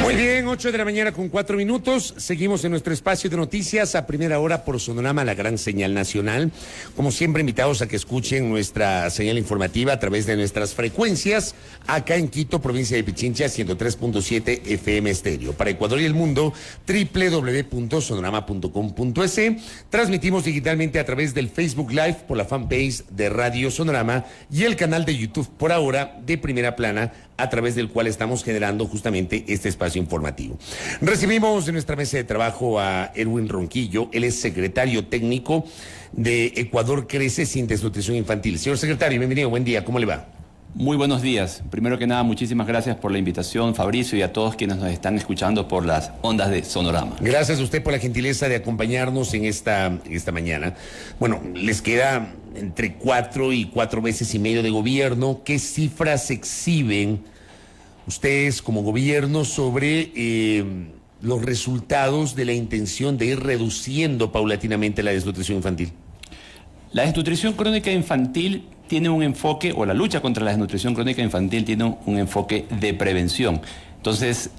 Muy bien, 8 de la mañana con 4 minutos. Seguimos en nuestro espacio de noticias a primera hora por Sonorama, la gran señal nacional. Como siempre, invitados a que escuchen nuestra señal informativa a través de nuestras frecuencias. Acá en Quito, provincia de Pichincha, 103.7 FM estéreo. Para Ecuador y el mundo, www.sonorama.com.es. Transmitimos digitalmente a través del Facebook Live por la fanpage de Radio Sonorama y el canal de YouTube por ahora de Primera Plana, a través del cual estamos generando justamente este espacio informativo. Recibimos en nuestra mesa de trabajo a Erwin Ronquillo. Él es secretario técnico de Ecuador Crece sin Desnutrición Infantil. Señor secretario, bienvenido, buen día, ¿cómo le va? Muy buenos días. Primero que nada, muchísimas gracias por la invitación, Fabricio, y a todos quienes nos están escuchando por las ondas de Sonorama. Gracias a usted por la gentileza de acompañarnos en esta mañana. Bueno, les queda entre 4 y 4 meses y medio de gobierno. ¿Qué cifras exhiben ustedes como gobierno sobre los resultados de la intención de ir reduciendo paulatinamente la desnutrición infantil? La desnutrición crónica infantil tiene un enfoque, o la lucha contra la desnutrición crónica infantil tiene un enfoque de prevención. Entonces,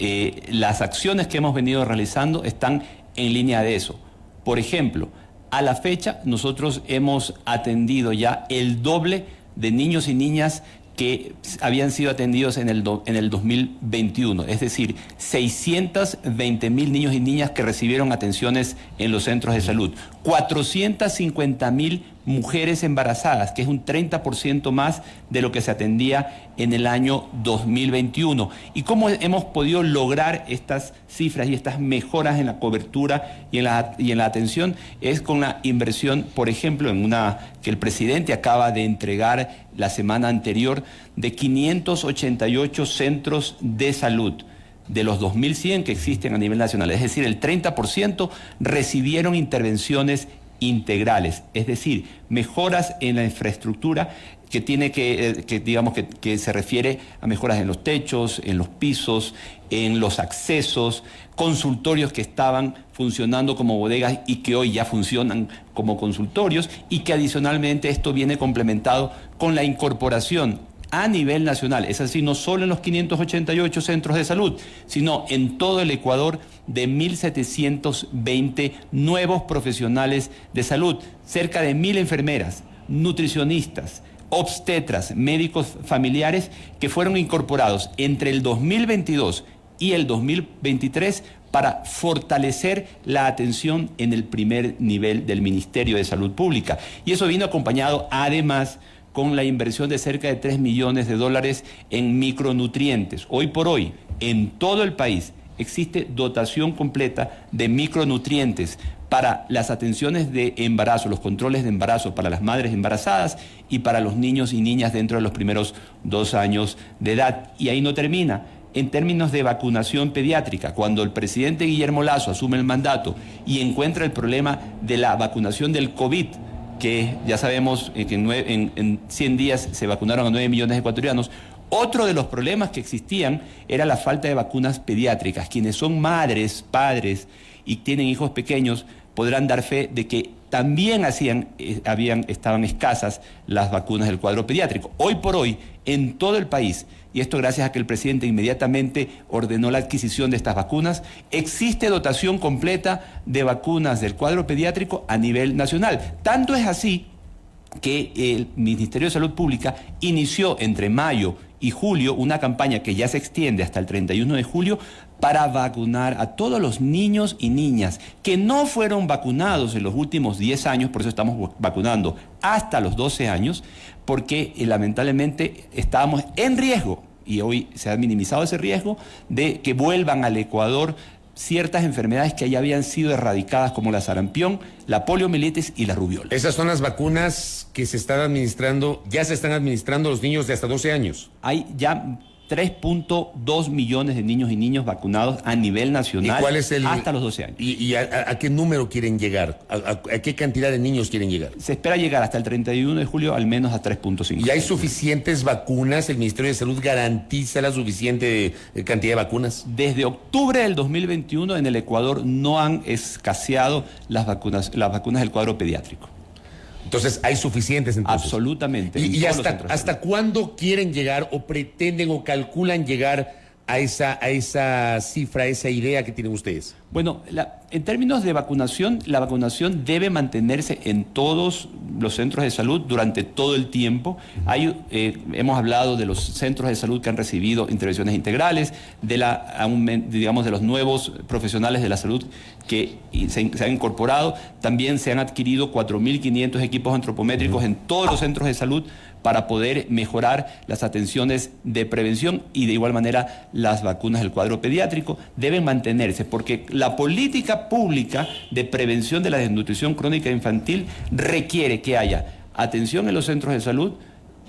las acciones que hemos venido realizando están en línea de eso. Por ejemplo, a la fecha nosotros hemos atendido ya el doble de niños y niñas que habían sido atendidos en el 2021, es decir, 620,000 niños y niñas que recibieron atenciones en los centros de salud, 450,000 mujeres embarazadas, que es un 30% más de lo que se atendía en el año 2021. ¿Y cómo hemos podido lograr estas cifras y estas mejoras en la cobertura y en la atención? Es con la inversión, por ejemplo, en una que el presidente acaba de entregar la semana anterior, de 588 centros de salud, de los 2.100 que existen a nivel nacional. Es decir, el 30% recibieron intervenciones integrales, es decir, mejoras en la infraestructura que tiene que se refiere a mejoras en los techos, en los pisos, en los accesos, consultorios que estaban funcionando como bodegas y que hoy ya funcionan como consultorios, y que adicionalmente esto viene complementado con la incorporación a nivel nacional, es así, no solo en los 588 centros de salud, sino en todo el Ecuador, de 1.720 nuevos profesionales de salud, cerca de 1.000 enfermeras, nutricionistas, obstetras, médicos familiares que fueron incorporados entre el 2022 y el 2023 para fortalecer la atención en el primer nivel del Ministerio de Salud Pública. Y eso vino acompañado además con la inversión de cerca de $3 millones en micronutrientes. Hoy por hoy, en todo el país, existe dotación completa de micronutrientes para las atenciones de embarazo, los controles de embarazo para las madres embarazadas y para los niños y niñas dentro de los primeros 2 años de edad. Y ahí no termina. En términos de vacunación pediátrica, cuando el presidente Guillermo Lasso asume el mandato y encuentra el problema de la vacunación del COVID, que ya sabemos que en 100 días se vacunaron a 9 millones de ecuatorianos. Otro de los problemas que existían era la falta de vacunas pediátricas. Quienes son madres, padres y tienen hijos pequeños podrán dar fe de que también estaban escasas las vacunas del cuadro pediátrico. Hoy por hoy, en todo el país, y esto gracias a que el presidente inmediatamente ordenó la adquisición de estas vacunas, existe dotación completa de vacunas del cuadro pediátrico a nivel nacional. Tanto es así que el Ministerio de Salud Pública inició entre mayo y julio una campaña que ya se extiende hasta el 31 de julio para vacunar a todos los niños y niñas que no fueron vacunados en los últimos 10 años, por eso estamos vacunando hasta los 12 años, porque lamentablemente estábamos en riesgo, y hoy se ha minimizado ese riesgo, de que vuelvan al Ecuador ciertas enfermedades que ya habían sido erradicadas, como la sarampión, la poliomielitis y la rubiola. Esas son las vacunas que se están administrando, ya se están administrando a los niños de hasta 12 años. Hay ya 3.2 millones de niños y niñas vacunados a nivel nacional. ¿Y cuál es hasta los 12 años? ¿Y a qué número quieren llegar? ¿A qué cantidad de niños quieren llegar? Se espera llegar hasta el 31 de julio al menos a 3.5. ¿Y hay suficientes vacunas? ¿El Ministerio de Salud garantiza la suficiente cantidad de vacunas? Desde octubre del 2021 en el Ecuador no han escaseado las vacunas del cuadro pediátrico. Entonces, ¿hay suficientes entonces? Absolutamente. ¿Y hasta cuándo quieren llegar o pretenden o calculan llegar a esa cifra, a esa idea que tienen ustedes? Bueno, en términos de vacunación, la vacunación debe mantenerse en todos los centros de salud durante todo el tiempo. Hemos hablado de los centros de salud que han recibido intervenciones integrales, digamos, de los nuevos profesionales de la salud que se han incorporado. También se han adquirido 4.500 equipos antropométricos en todos los centros de salud para poder mejorar las atenciones de prevención, y de igual manera las vacunas del cuadro pediátrico deben mantenerse, porque la política pública de prevención de la desnutrición crónica infantil requiere que haya atención en los centros de salud,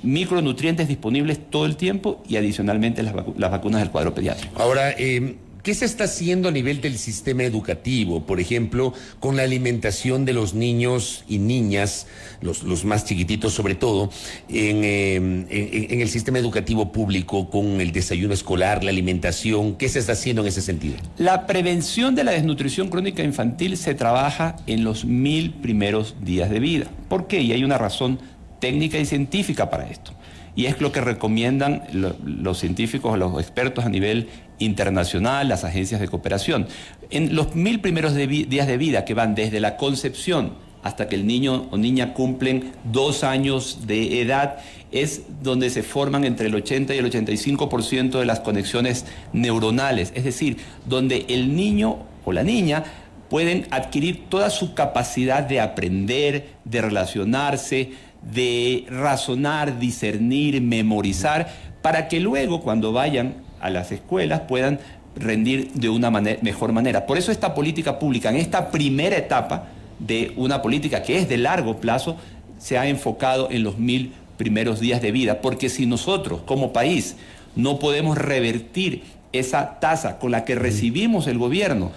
micronutrientes disponibles todo el tiempo y adicionalmente las vacunas del cuadro pediátrico. Ahora, ¿qué se está haciendo a nivel del sistema educativo, por ejemplo, con la alimentación de los niños y niñas, los más chiquititos sobre todo, en el sistema educativo público, con el desayuno escolar, la alimentación? ¿Qué se está haciendo en ese sentido? La prevención de la desnutrición crónica infantil se trabaja en los 1000 primeros días de vida. ¿Por qué? Y hay una razón técnica y científica para esto. Y es lo que recomiendan los científicos, los expertos a nivel internacional, las agencias de cooperación. En los 1000 primeros días de vida, que van desde la concepción hasta que el niño o niña cumplen 2 años de edad, es donde se forman entre el 80 y el 85% de las conexiones neuronales. Es decir, donde el niño o la niña pueden adquirir toda su capacidad de aprender, de relacionarse, de razonar, discernir, memorizar, para que luego cuando vayan a las escuelas puedan rendir de una mejor manera. Por eso esta política pública, en esta primera etapa de una política que es de largo plazo, se ha enfocado en los 1000 primeros días de vida, porque si nosotros como país no podemos revertir esa tasa con la que recibimos el gobierno,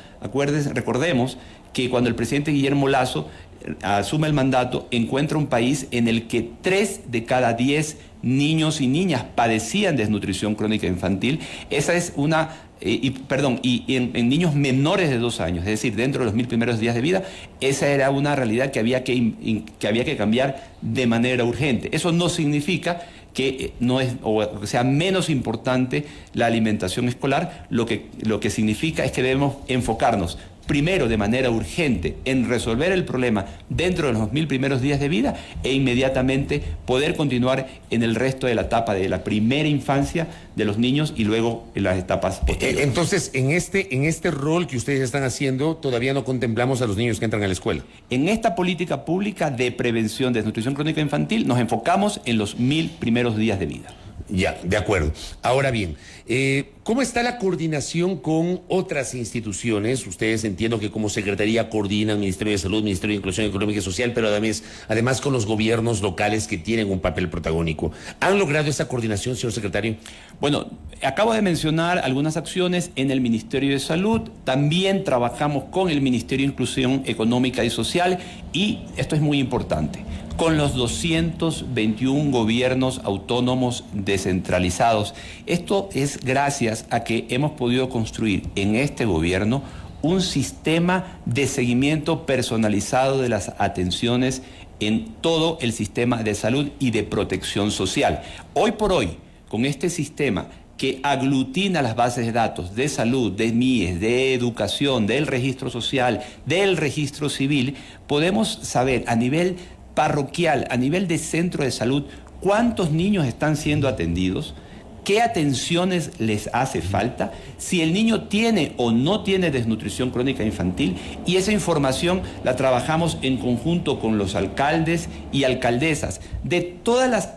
recordemos que cuando el presidente Guillermo Lasso asume el mandato, encuentra un país en el que 3 de cada 10 niños y niñas padecían desnutrición crónica infantil. Esa es en niños menores de 2 años, es decir, dentro de los 1000 primeros días de vida, esa era una realidad que había que cambiar de manera urgente. Eso no significa que no es, o que sea menos importante la alimentación escolar. Lo que significa es que debemos enfocarnos primero de manera urgente en resolver el problema dentro de los 1000 primeros días de vida, e inmediatamente poder continuar en el resto de la etapa de la primera infancia de los niños y luego en las etapas posteriores. Entonces, en este rol que ustedes están haciendo, todavía no contemplamos a los niños que entran a la escuela. En esta política pública de prevención de desnutrición crónica infantil nos enfocamos en los 1000 primeros días de vida. Ya, de acuerdo. Ahora bien, ¿cómo está la coordinación con otras instituciones? Ustedes, entiendo que como Secretaría coordinan Ministerio de Salud, Ministerio de Inclusión Económica y Social, pero además con los gobiernos locales que tienen un papel protagónico. ¿Han logrado esa coordinación, señor secretario? Bueno, acabo de mencionar algunas acciones en el Ministerio de Salud. También trabajamos con el Ministerio de Inclusión Económica y Social, y esto es muy importante, con los 221 gobiernos autónomos descentralizados. Esto es gracias a que hemos podido construir en este gobierno un sistema de seguimiento personalizado de las atenciones en todo el sistema de salud y de protección social. Hoy por hoy, con este sistema que aglutina las bases de datos de salud, de MIES, de educación, del registro social, del registro civil, podemos saber a nivel parroquial, a nivel de centro de salud, cuántos niños están siendo atendidos, qué atenciones les hace falta, si el niño tiene o no tiene desnutrición crónica infantil, y esa información la trabajamos en conjunto con los alcaldes y alcaldesas de todas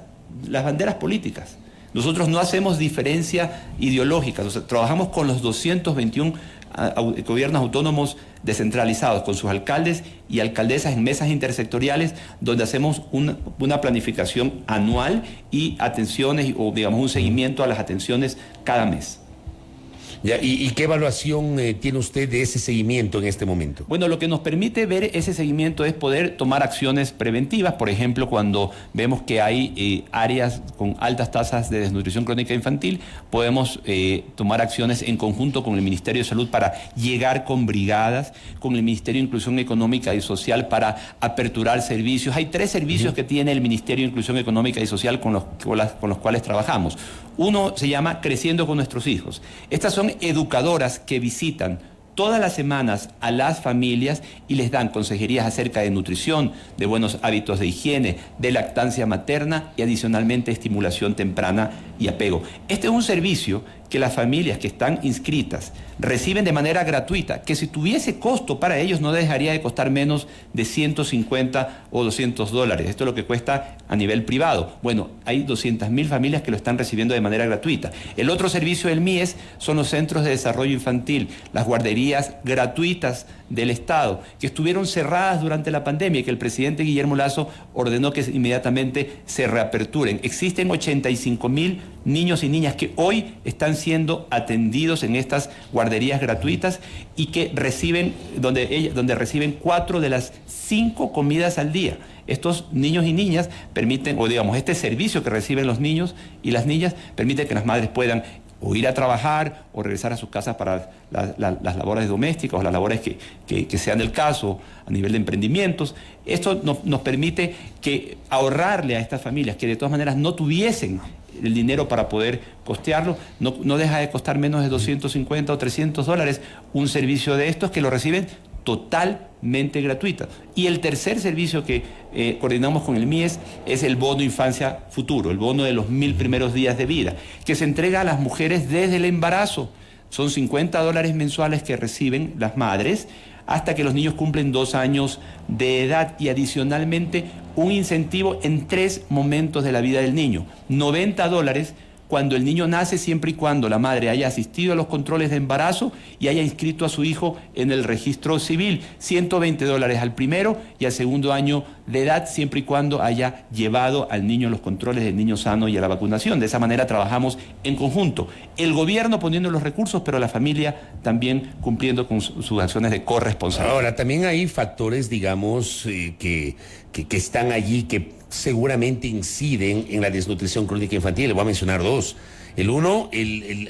las banderas políticas. Nosotros no hacemos diferencia ideológica, trabajamos con los 221 gobiernos autónomos descentralizados, con sus alcaldes y alcaldesas en mesas intersectoriales, donde hacemos una planificación anual y atenciones, o digamos un seguimiento a las atenciones cada mes. Ya, ¿y qué evaluación tiene usted de ese seguimiento en este momento? Bueno, lo que nos permite ver ese seguimiento es poder tomar acciones preventivas. Por ejemplo, cuando vemos que hay áreas con altas tasas de desnutrición crónica infantil, podemos tomar acciones en conjunto con el Ministerio de Salud para llegar con brigadas, con el Ministerio de Inclusión Económica y Social para aperturar servicios. Hay 3 servicios que tiene el Ministerio de Inclusión Económica y Social con los cuales trabajamos. Uno se llama Creciendo con Nuestros Hijos. Estas son educadoras que visitan todas las semanas a las familias y les dan consejerías acerca de nutrición, de buenos hábitos de higiene, de lactancia materna y adicionalmente estimulación temprana y apego. Este es un servicio que las familias que están inscritas reciben de manera gratuita, que si tuviese costo para ellos no dejaría de costar menos de 150 o 200 dólares. Esto es lo que cuesta a nivel privado. Bueno, hay 200.000 familias que lo están recibiendo de manera gratuita. El otro servicio del MIES son los centros de desarrollo infantil, las guarderías gratuitas del Estado, que estuvieron cerradas durante la pandemia y que el presidente Guillermo Lasso ordenó que inmediatamente se reaperturen. Existen 85.000 niños y niñas que hoy están siendo atendidos en estas guarderías gratuitas y que reciben, donde reciben 4 de las 5 comidas al día. Estos niños y niñas permiten, o digamos, este servicio que reciben los niños y las niñas permite que las madres puedan o ir a trabajar o regresar a sus casas para las labores domésticas o las labores que sean del caso a nivel de emprendimientos. Esto nos permite que ahorrarle a estas familias que de todas maneras no tuviesen el dinero para poder costearlo, no deja de costar menos de 250 o 300 dólares un servicio de estos que lo reciben totalmente gratuita. Y el tercer servicio que coordinamos con el MIES es el bono Infancia Futuro, el bono de los 1000 primeros días de vida, que se entrega a las mujeres desde el embarazo. Son 50 dólares mensuales que reciben las madres hasta que los niños cumplen 2 años de edad y adicionalmente un incentivo en 3 momentos de la vida del niño. 90 dólares cuando el niño nace, siempre y cuando la madre haya asistido a los controles de embarazo y haya inscrito a su hijo en el registro civil. 120 dólares al primero y al segundo año de edad, siempre y cuando haya llevado al niño a los controles del niño sano y a la vacunación. De esa manera trabajamos en conjunto. El gobierno poniendo los recursos, pero la familia también cumpliendo con sus acciones de corresponsabilidad. Ahora, también hay factores, digamos, que están allí, que seguramente inciden en la desnutrición crónica infantil. Le voy a mencionar 2. El uno,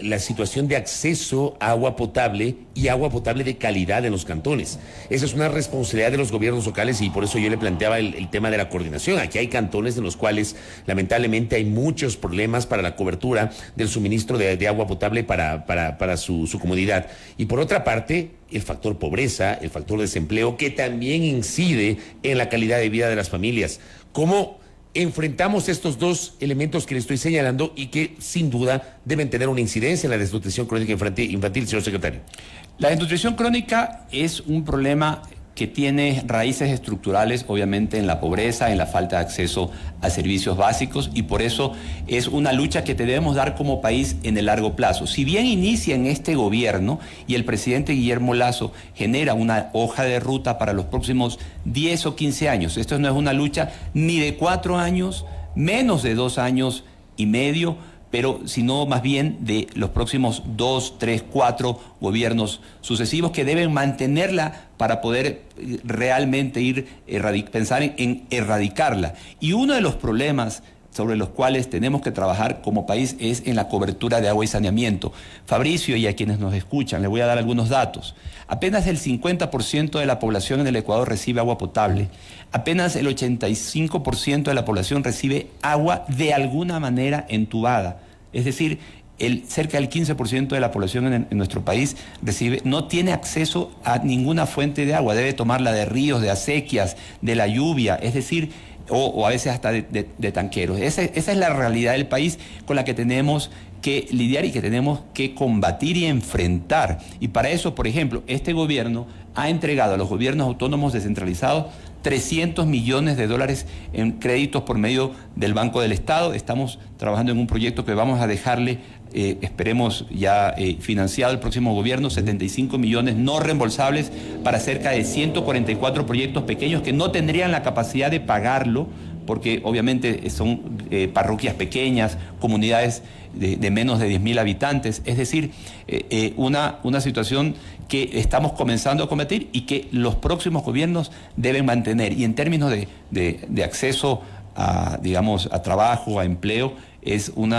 la situación de acceso a agua potable y agua potable de calidad en los cantones. Esa es una responsabilidad de los gobiernos locales y por eso yo le planteaba el tema de la coordinación. Aquí hay cantones en los cuales lamentablemente hay muchos problemas para la cobertura del suministro de agua potable para su comunidad. Y por otra parte, el factor pobreza, el factor desempleo, que también incide en la calidad de vida de las familias. ¿Cómo enfrentamos estos 2 elementos que le estoy señalando y que sin duda deben tener una incidencia en la desnutrición crónica infantil, señor secretario? La desnutrición crónica es un problema que tiene raíces estructurales, obviamente, en la pobreza, en la falta de acceso a servicios básicos, y por eso es una lucha que debemos dar como país en el largo plazo. Si bien inicia en este gobierno y el presidente Guillermo Lasso genera una hoja de ruta para los próximos 10 o 15 años, esto no es una lucha ni de 4 años, menos de 2 años y medio, pero sino más bien de los próximos 2, 3, 4 gobiernos sucesivos que deben mantenerla para poder realmente pensar en erradicarla. Y uno de los problemas sobre los cuales tenemos que trabajar como país es en la cobertura de agua y saneamiento. Fabricio, y a quienes nos escuchan, les voy a dar algunos datos. Apenas el 50% de la población en el Ecuador recibe agua potable. Apenas el 85% de la población recibe agua de alguna manera entubada. Es decir, cerca del 15% de la población en nuestro país no tiene acceso a ninguna fuente de agua. Debe tomarla de ríos, de acequias, de la lluvia, es decir, o a veces hasta de tanqueros. Esa es la realidad del país con la que tenemos que lidiar y que tenemos que combatir y enfrentar. Y para eso, por ejemplo, este gobierno ha entregado a los gobiernos autónomos descentralizados 300 millones de dólares en créditos por medio del Banco del Estado. Estamos trabajando en un proyecto que vamos a dejarle, esperemos ya financiado el próximo gobierno, 75 millones no reembolsables para cerca de 144 proyectos pequeños que no tendrían la capacidad de pagarlo porque obviamente son parroquias pequeñas, comunidades de menos de 10.000 habitantes, es decir, una situación que estamos comenzando a combatir y que los próximos gobiernos deben mantener. Y en términos de acceso a, digamos, a trabajo, a empleo, es un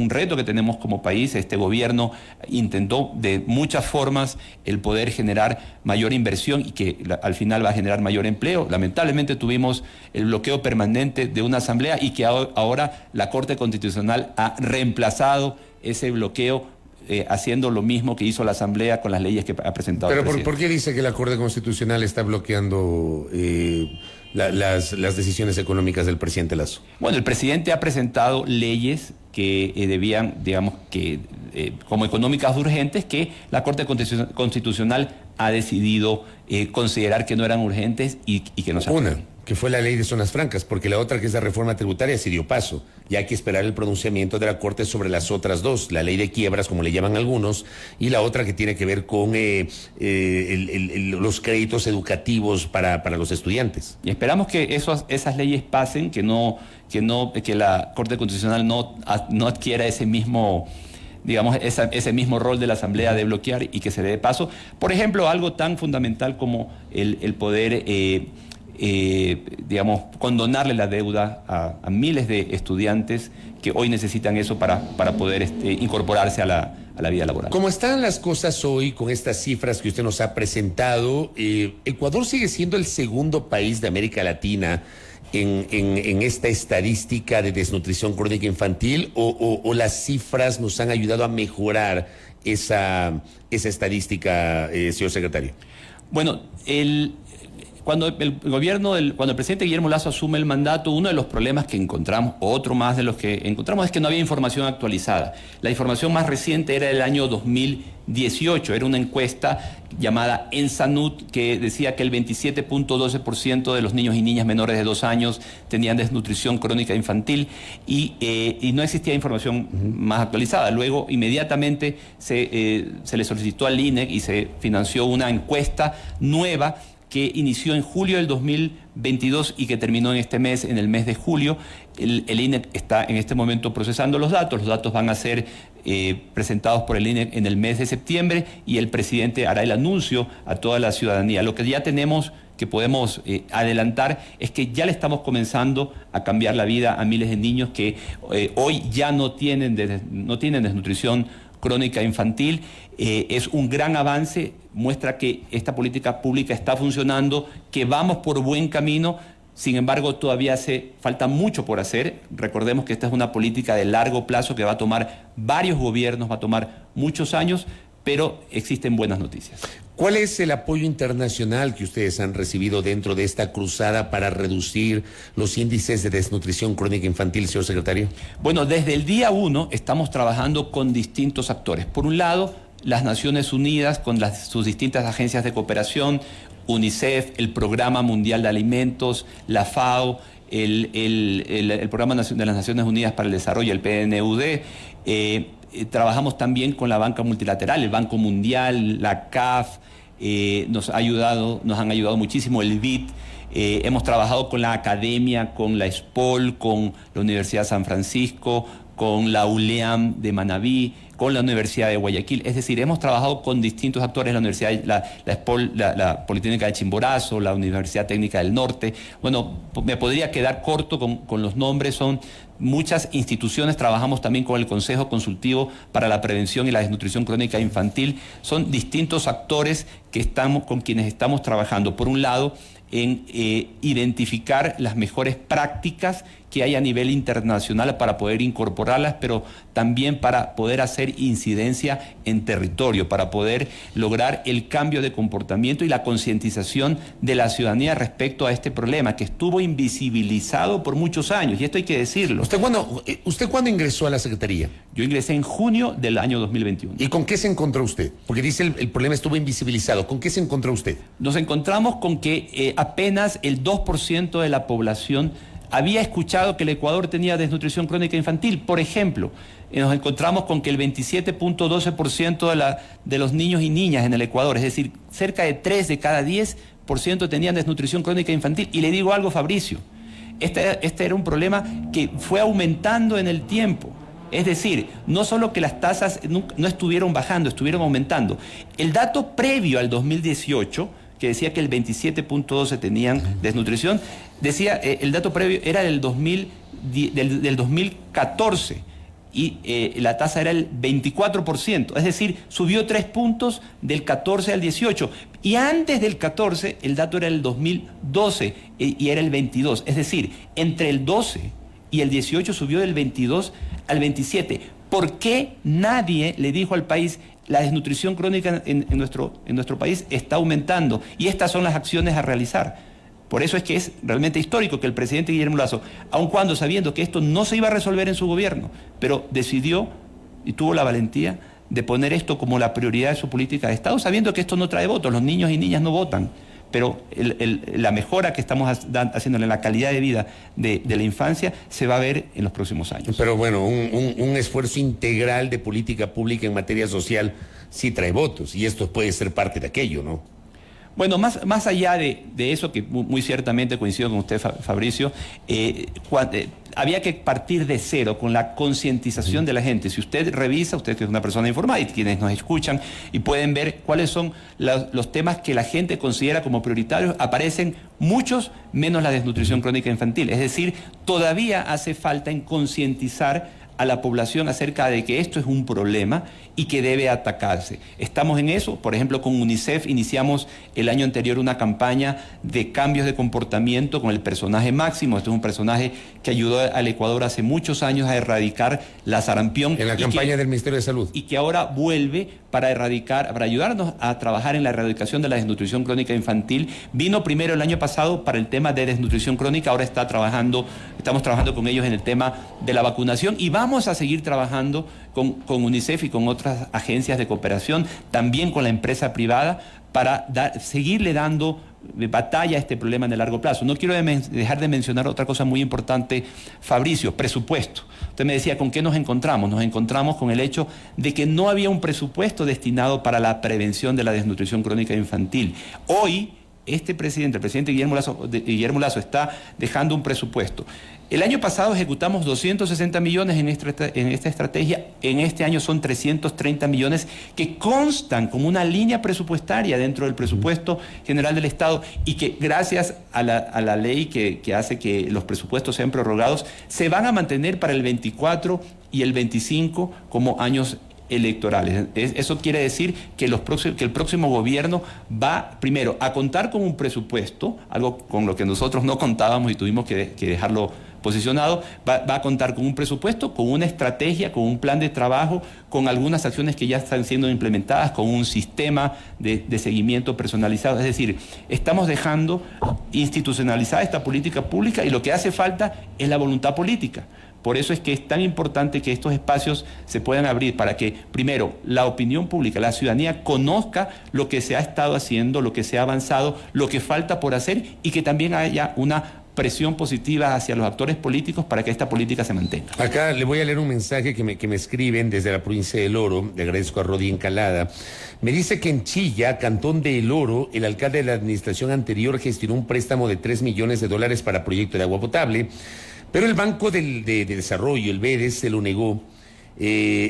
reto que tenemos como país. Este gobierno intentó de muchas formas el poder generar mayor inversión y que al final va a generar mayor empleo. Lamentablemente tuvimos el bloqueo permanente de una asamblea y que ahora la Corte Constitucional ha reemplazado ese bloqueo haciendo lo mismo que hizo la Asamblea con las leyes que ha presentado el presidente. Pero ¿por qué dice que la Corte Constitucional está bloqueando las decisiones económicas del presidente Lasso? Bueno, el presidente ha presentado leyes que debían, digamos, que como económicas urgentes, que la Corte Constitucional ha decidido considerar que no eran urgentes y que no se aplican. Que fue la ley de zonas francas, porque la otra, que es la reforma tributaria, sí dio paso. Y hay que esperar el pronunciamiento de la Corte sobre las otras dos, la ley de quiebras, como le llaman algunos, y la otra que tiene que ver con los créditos educativos para los estudiantes. Y esperamos que esas leyes pasen, que la Corte Constitucional no adquiera ese mismo, digamos, ese mismo rol de la Asamblea de bloquear y que se dé paso. Por ejemplo, algo tan fundamental como el poder digamos, condonarle la deuda a miles de estudiantes que hoy necesitan eso para poder incorporarse a la vida laboral. Como están las cosas hoy con estas cifras que usted nos ha presentado, Ecuador sigue siendo el segundo país de América Latina en esta estadística de desnutrición crónica infantil, o las cifras nos han ayudado a mejorar esa estadística, señor secretario. Bueno, cuando el presidente Guillermo Lasso asume el mandato, uno de los problemas que encontramos, otro más de los que encontramos, es que no había información actualizada. La información más reciente era del año 2018, era una encuesta llamada ENSANUD que decía que el 27.12% de los niños y niñas menores de 2 años tenían desnutrición crónica infantil y no existía información más actualizada. Luego, inmediatamente se le solicitó al INEC y se financió una encuesta nueva que inició en julio del 2022 y que terminó en este mes, en el mes de julio. El INEC está en este momento procesando los datos van a ser presentados por el INEC en el mes de septiembre y el presidente hará el anuncio a toda la ciudadanía. Lo que ya tenemos, que podemos adelantar, es que ya le estamos comenzando a cambiar la vida a miles de niños que hoy ya no tienen desnutrición crónica infantil. Es un gran avance, muestra que esta política pública está funcionando, que vamos por buen camino. Sin embargo, todavía falta mucho por hacer. Recordemos que esta es una política de largo plazo que va a tomar varios gobiernos, va a tomar muchos años, pero existen buenas noticias. ¿Cuál es el apoyo internacional que ustedes han recibido dentro de esta cruzada para reducir los índices de desnutrición crónica infantil, señor secretario? Bueno, desde el día 1 estamos trabajando con distintos actores. Por un lado, las Naciones Unidas con sus distintas agencias de cooperación, UNICEF, el Programa Mundial de Alimentos, la FAO, el Programa de las Naciones Unidas para el Desarrollo, el PNUD. Trabajamos también con la banca multilateral, el Banco Mundial, la CAF, nos han ayudado muchísimo, el BID. Hemos trabajado con la academia, con la SPOL, con la Universidad de San Francisco, con la ULEAM de Manabí, con la Universidad de Guayaquil. Es decir, hemos trabajado con distintos actores, la Universidad, la SPOL, la Politécnica de Chimborazo, la Universidad Técnica del Norte. Bueno, me podría quedar corto con los nombres, son muchas instituciones. Trabajamos también con el Consejo Consultivo para la Prevención y la Desnutrición Crónica Infantil. Son distintos actores con quienes estamos trabajando. Por un lado, en identificar las mejores prácticas que hay a nivel internacional para poder incorporarlas, pero también para poder hacer incidencia en territorio, para poder lograr el cambio de comportamiento y la concientización de la ciudadanía respecto a este problema que estuvo invisibilizado por muchos años, y esto hay que decirlo. ¿Usted cuándo ingresó a la Secretaría? Yo ingresé en junio del año 2021. ¿Y con qué se encontró usted? Porque dice el problema estuvo invisibilizado. ¿Con qué se encontró usted? Nos encontramos con que apenas el 2% de la población había escuchado que el Ecuador tenía desnutrición crónica infantil. Por ejemplo, nos encontramos con que el 27.12% de los niños y niñas en el Ecuador, es decir, cerca de 3 de cada 10% tenían desnutrición crónica infantil. Y le digo algo, Fabricio, Este era un problema que fue aumentando en el tiempo. Es decir, no solo que las tasas no estuvieron bajando, estuvieron aumentando. El dato previo al 2018, que decía que el 27.12 tenían desnutrición, decía, el dato previo era del 2014 y la tasa era el 24%, es decir, subió 3 puntos del 14 al 18. Y antes del 14 el dato era el 2012 y era el 22, es decir, entre el 12 y el 18 subió del 22 al 27. ¿Por qué nadie le dijo al país: la desnutrición crónica en nuestro país está aumentando y estas son las acciones a realizar? Por eso es que es realmente histórico que el presidente Guillermo Lasso, aun cuando sabiendo que esto no se iba a resolver en su gobierno, pero decidió y tuvo la valentía de poner esto como la prioridad de su política de Estado, sabiendo que esto no trae votos, los niños y niñas no votan. Pero la mejora que estamos haciendo en la calidad de vida de la infancia se va a ver en los próximos años. Pero bueno, un esfuerzo integral de política pública en materia social sí trae votos, y esto puede ser parte de aquello, ¿no? Bueno, más allá de eso, que muy ciertamente coincido con usted, Fabricio, había que partir de cero con la concientización de la gente. Si usted revisa, usted que es una persona informada y quienes nos escuchan, y pueden ver cuáles son los temas que la gente considera como prioritarios, aparecen muchos menos la desnutrición crónica infantil. Es decir, todavía hace falta en concientizar a la población acerca de que esto es un problema y que debe atacarse. Estamos en eso. Por ejemplo, con UNICEF iniciamos el año anterior una campaña de cambios de comportamiento con el personaje Máximo. Este es un personaje que ayudó al Ecuador hace muchos años a erradicar la sarampión. En la campaña del Ministerio de Salud. Y que ahora vuelve para ayudarnos a trabajar en la erradicación de la desnutrición crónica infantil. Vino primero el año pasado para el tema de desnutrición crónica, ahora estamos trabajando con ellos en el tema de la vacunación y vamos a seguir trabajando con UNICEF y con otras agencias de cooperación, también con la empresa privada, para seguirle dando batalla a este problema en el largo plazo. No quiero dejar de mencionar otra cosa muy importante, Fabricio: presupuesto. Usted me decía, ¿con qué nos encontramos? Nos encontramos con el hecho de que no había un presupuesto destinado para la prevención de la desnutrición crónica infantil. Hoy, el presidente Guillermo Lasso está dejando un presupuesto. El año pasado ejecutamos 260 millones en esta estrategia. En este año son 330 millones que constan como una línea presupuestaria dentro del presupuesto general del Estado, y que gracias a la ley que hace que los presupuestos sean prorrogados, se van a mantener para el 24 y el 25 como años electorales. Eso quiere decir que el próximo gobierno va primero a contar con un presupuesto, algo con lo que nosotros no contábamos y tuvimos que dejarlo posicionado. Va a contar con un presupuesto, con una estrategia, con un plan de trabajo, con algunas acciones que ya están siendo implementadas, con un sistema de seguimiento personalizado. Es decir, estamos dejando institucionalizada esta política pública, y lo que hace falta es la voluntad política. Por eso es que es tan importante que estos espacios se puedan abrir para que, primero, la opinión pública, la ciudadanía, conozca lo que se ha estado haciendo, lo que se ha avanzado, lo que falta por hacer, y que también haya una presión positiva hacia los actores políticos para que esta política se mantenga. Acá le voy a leer un mensaje que me escriben desde la provincia del Oro. Le agradezco a Rodi Encalada. Me dice que en Chilla, Cantón de El Oro, el alcalde de la administración anterior gestionó un préstamo de $3 millones para proyecto de agua potable, pero el Banco de Desarrollo, el BEDES, se lo negó,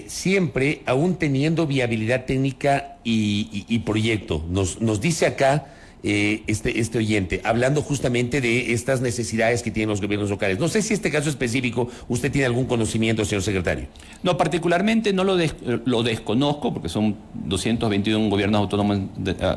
siempre aún teniendo viabilidad técnica y proyecto. Nos dice acá este oyente, hablando justamente de estas necesidades que tienen los gobiernos locales. No sé si este caso específico usted tiene algún conocimiento, señor secretario. No, particularmente no lo desconozco, porque son 221 gobiernos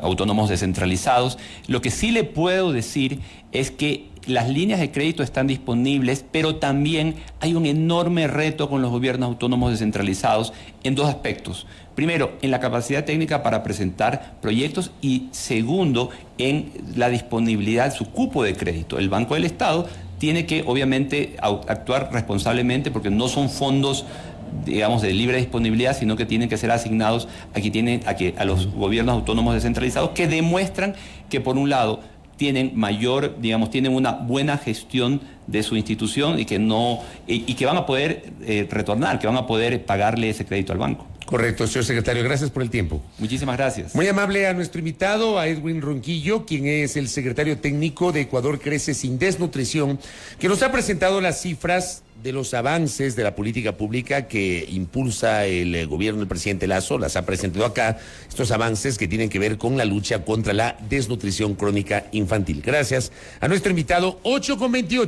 autónomos descentralizados. Lo que sí le puedo decir es que las líneas de crédito están disponibles, pero también hay un enorme reto con los gobiernos autónomos descentralizados en dos aspectos. Primero, en la capacidad técnica para presentar proyectos, y segundo, en la disponibilidad, su cupo de crédito. El Banco del Estado tiene que, obviamente, actuar responsablemente, porque no son fondos, digamos, de libre disponibilidad, sino que tienen que ser asignados a los gobiernos autónomos descentralizados, que demuestran que, por un lado, tienen una buena gestión de su institución, y que van a poder retornar, que van a poder pagarle ese crédito al banco. Correcto, señor secretario. Gracias por el tiempo. Muchísimas gracias. Muy amable a nuestro invitado, a Edwin Ronquillo, quien es el secretario técnico de Ecuador Crece Sin Desnutrición, que nos ha presentado las cifras de los avances de la política pública que impulsa el gobierno del presidente Lasso. Las ha presentado acá, estos avances que tienen que ver con la lucha contra la desnutrición crónica infantil. Gracias a nuestro invitado, 8:28.